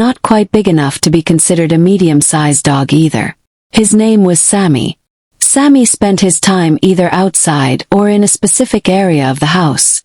not quite big enough to be considered a medium-sized dog either. His name was Sammy. Sammy spent his time either outside or in a specific area of the house.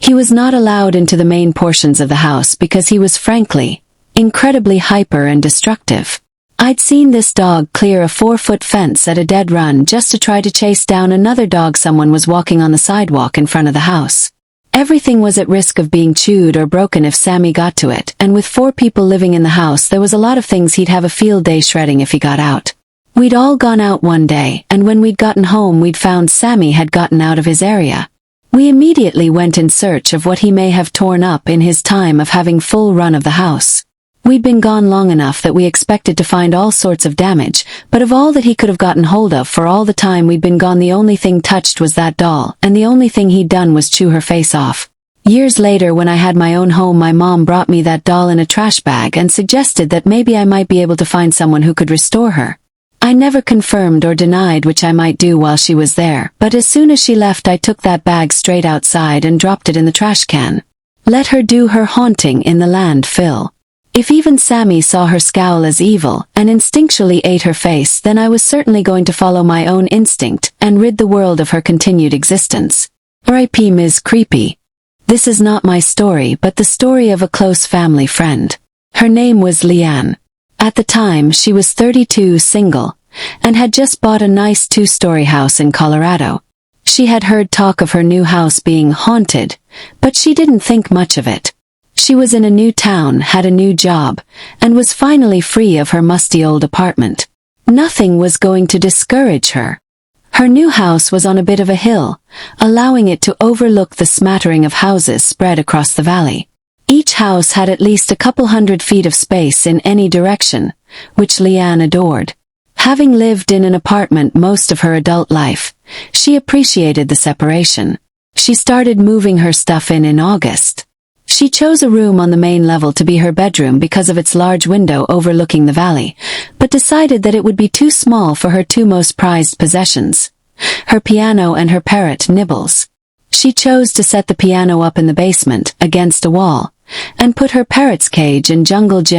He was not allowed into the main portions of the house because he was frankly, incredibly hyper and destructive. I'd seen this dog clear a 4-foot fence at a dead run just to try to chase down another dog someone was walking on the sidewalk in front of the house. Everything was at risk of being chewed or broken if Sammy got to it, and with 4 people living in the house there was a lot of things he'd have a field day shredding if he got out. We'd all gone out one day, and when we'd gotten home we'd found Sammy had gotten out of his area. We immediately went in search of what he may have torn up in his time of having full run of the house. We'd been gone long enough that we expected to find all sorts of damage, but of all that he could have gotten hold of for all the time we'd been gone the only thing touched was that doll, and the only thing he'd done was chew her face off. Years later when I had my own home my mom brought me that doll in a trash bag and suggested that maybe I might be able to find someone who could restore her. I never confirmed or denied which I might do while she was there, but as soon as she left I took that bag straight outside and dropped it in the trash can. Let her do her haunting in the landfill. If even Sammy saw her scowl as evil and instinctually ate her face, then I was certainly going to follow my own instinct and rid the world of her continued existence. R.I.P. Ms. Creepy. This is not my story but the story of a close family friend. Her name was Leanne. At the time she was 32, single, and had just bought a nice 2-story house in Colorado. She had heard talk of her new house being haunted, but she didn't think much of it. She was in a new town, had a new job, and was finally free of her musty old apartment. Nothing was going to discourage her. Her new house was on a bit of a hill, allowing it to overlook the smattering of houses spread across the valley. Each house had at least a couple 100 feet of space in any direction, which Leanne adored. Having lived in an apartment most of her adult life, she appreciated the separation. She started moving her stuff in August. She chose a room on the main level to be her bedroom because of its large window overlooking the valley, but decided that it would be too small for her 2 most prized possessions, her piano and her parrot, Nibbles. She chose to set the piano up in the basement, against a wall, and put her parrot's cage and jungle gym